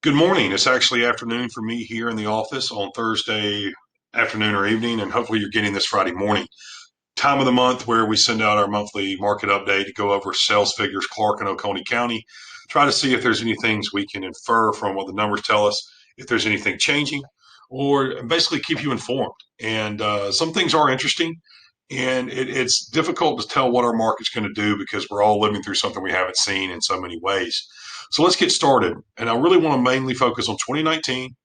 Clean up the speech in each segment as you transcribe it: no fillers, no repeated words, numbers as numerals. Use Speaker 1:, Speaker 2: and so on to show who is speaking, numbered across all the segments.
Speaker 1: Good morning. It's actually afternoon for me here in the office on Thursday afternoon or evening, and hopefully you're getting this Friday morning. Time of the month where we send out our monthly market update to go over sales figures, Clark and Oconee County, try to see if there's any things we can infer from what the numbers tell us, if there's anything changing, or basically keep you informed. And some things are interesting, and it's difficult to tell what our market's going to do because we're all living through something we haven't seen in so many ways. So let's get started. And I really want to mainly focus on 2019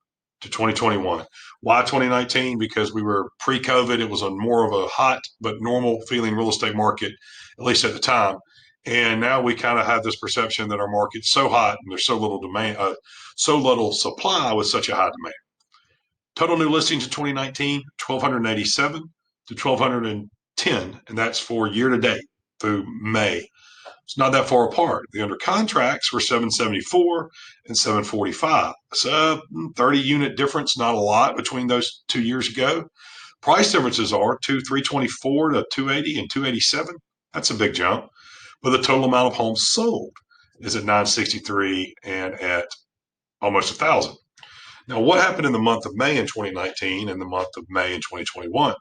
Speaker 1: to 2021. Why 2019? Because we were pre-COVID. It was a more of a hot but normal feeling real estate market, at least at the time. And now we kind of have this perception that our market's so hot and there's so little demand, so little supply with such a high demand. Total new listings in 2019, 1,287 to 1,210, and that's for year to date through May. It's not that far apart. The under contracts were 774 and 745. So 30 unit difference, not a lot between those 2 years ago. Price differences are 324 to 280 and 287. That's a big jump. But the total amount of homes sold is at 963 and at almost 1,000. Now, what happened in the month of May in 2019 and the month of May in 2021?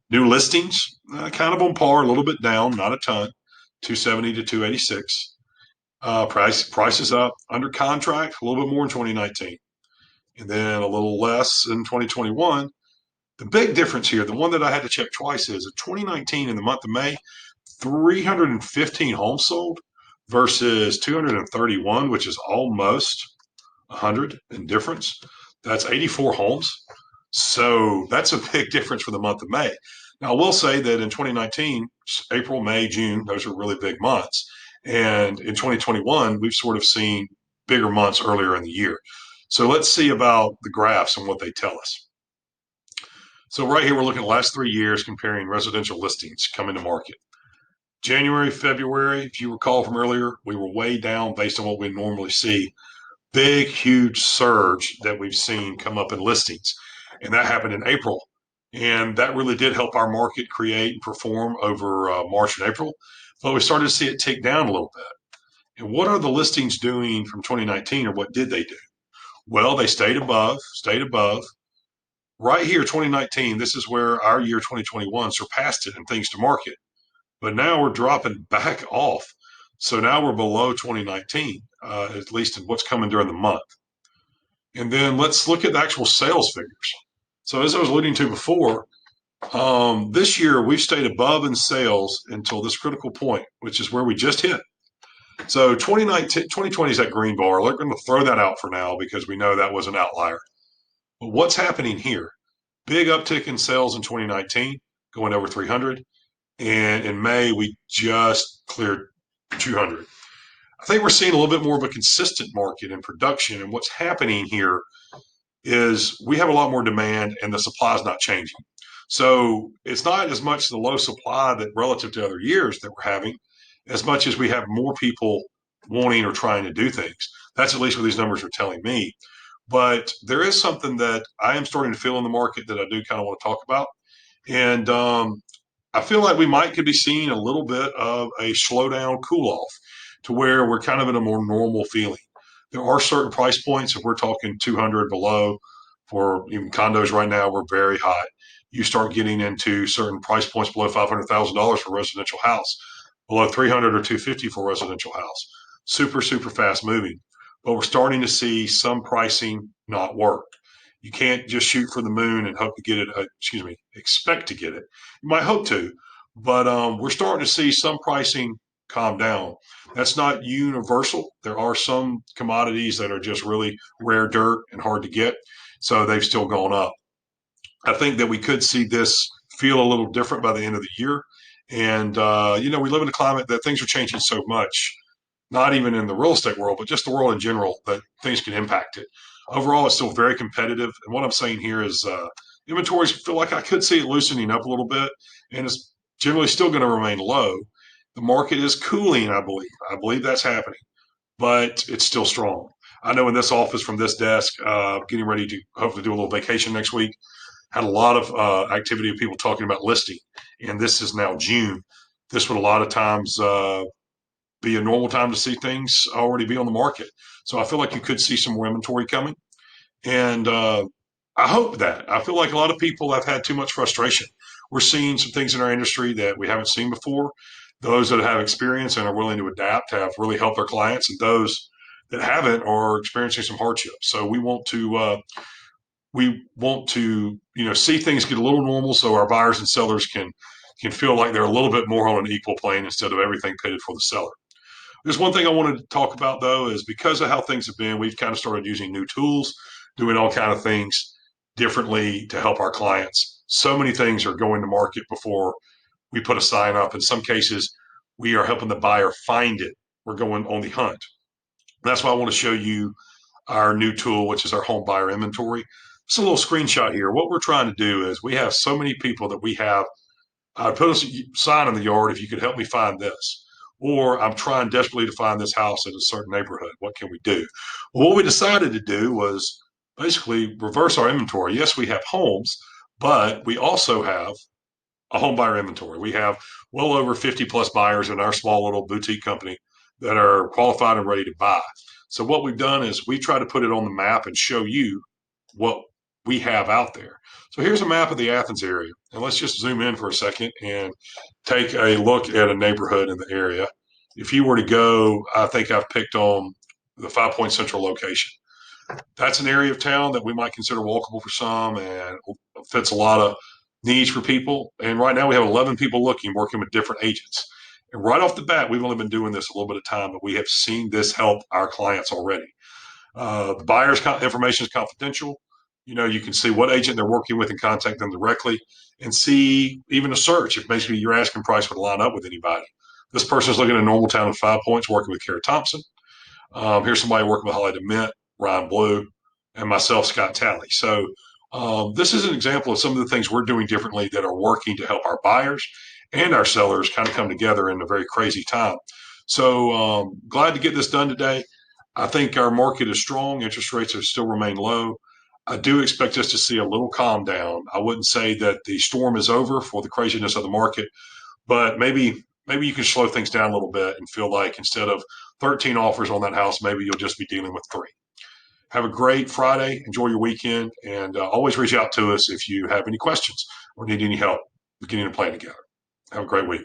Speaker 1: New listings, kind of on par, a little bit down, not a ton, 270 to 286. Prices up. Under contract, a little bit more in 2019, and then a little less in 2021. The big difference here, the one that I had to check twice, is in 2019 in the month of May, 315 homes sold versus 231, which is almost 100 in difference. That's 84 homes. So that's a big difference for the month of May. Now, I will say that in 2019, April, May, June, those are really big months. And in 2021, we've sort of seen bigger months earlier in the year. So let's see about the graphs and what they tell us. So right here, we're looking at the last 3 years comparing residential listings coming to market. January, February, if you recall from earlier, we were way down based on what we normally see. Big, huge surge that we've seen come up in listings. And that happened in April. And that really did help our market create and perform over March and April. But we started to see it tick down a little bit. And what are the listings doing from 2019, or what did they do? Well, they stayed above, stayed above. Right here, 2019, this is where our year 2021 surpassed it in things to market. But now we're dropping back off. So now we're below 2019, at least in what's coming during the month. And then let's look at the actual sales figures. So as I was alluding to before, this year we've stayed above in sales until this critical point, which is where we just hit. So 2019, 2020 is that green bar. We're going to throw that out for now because we know that was an outlier. But what's happening here? Big uptick in sales in 2019, going over 300. And in May, we just cleared 200. I think we're seeing a little bit more of a consistent market in production. And what's happening here is we have a lot more demand and the supply is not changing. So it's not as much the low supply that relative to other years that we're having, as much as we have more people wanting or trying to do things. That's at least what these numbers are telling me. But there is something that I am starting to feel in the market that I do kind of want to talk about. And I feel like we could be seeing a little bit of a slowdown, cool off to where we're kind of in a more normal feeling. There are certain price points. If we're talking 200 below for even condos right now, we're very high. You start getting into certain price points below $500,000 for a residential house, below 300 or 250 for a residential house. Super, super fast moving. But we're starting to see some pricing not work. You can't just shoot for the moon and hope to get it. Expect to get it. You might hope to, but we're starting to see some pricing calm down. That's not universal. There are some commodities that are just really rare dirt and hard to get, so they've still gone up. I think that we could see this feel a little different by the end of the year. And, we live in a climate that things are changing so much, not even in the real estate world, but just the world in general, that things can impact it. Overall, it's still very competitive. And what I'm saying here is inventories feel like I could see it loosening up a little bit, and it's generally still going to remain low. The market is cooling, I believe. I believe that's happening, but it's still strong. I know in this office from this desk, getting ready to hopefully do a little vacation next week, had a lot of activity of people talking about listing. And this is now June. This would a lot of times be a normal time to see things already be on the market. So I feel like you could see some more inventory coming. And I hope that. I feel like a lot of people have had too much frustration. We're seeing some things in our industry that we haven't seen before. Those that have experience and are willing to adapt have really helped their clients, and those that haven't are experiencing some hardship. So we want to see things get a little normal, so our buyers and sellers can feel like they're a little bit more on an equal plane instead of everything pitted for the seller. There's one thing I wanted to talk about though, is because of how things have been, we've kind of started using new tools, doing all kind of things differently to help our clients. So many things are going to market before we put a sign up. In some cases, we are helping the buyer find it. We're going on the hunt. That's why I want to show you our new tool, which is our home buyer inventory. It's a little screenshot here. What we're trying to do is we have so many people that we have. I put a sign in the yard if you could help me find this. Or I'm trying desperately to find this house in a certain neighborhood. What can we do? Well, what we decided to do was basically reverse our inventory. Yes, we have homes, but we also have a home buyer inventory. We have well over 50 plus buyers in our small little boutique company that are qualified and ready to buy. So what we've done is we try to put it on the map and show you what we have out there. So here's a map of the Athens area. And let's just zoom in for a second and take a look at a neighborhood in the area. If you were to go, I think I've picked on the 5 Point Central location. That's an area of town that we might consider walkable for some and fits a lot of needs for people. And right now we have 11 people looking, working with different agents. And right off the bat, we've only been doing this a little bit of time, but we have seen this help our clients already. The buyer's information is confidential. You can see what agent they're working with and contact them directly, and see even a search if basically your asking price would line up with anybody. This person's looking at a normal town of 5 Points, working with Kara Thompson. Here's somebody working with Holly DeMint, Ryan Blue, and myself, Scott Talley. So this is an example of some of the things we're doing differently that are working to help our buyers and our sellers kind of come together in a very crazy time. So glad to get this done today. I think our market is strong. Interest rates have still remain low. I do expect us to see a little calm down. I wouldn't say that the storm is over for the craziness of the market, but maybe you can slow things down a little bit and feel like instead of 13 offers on that house, maybe you'll just be dealing with 3. Have a great Friday. Enjoy your weekend, and always reach out to us if you have any questions or need any help getting a plan together. Have a great week.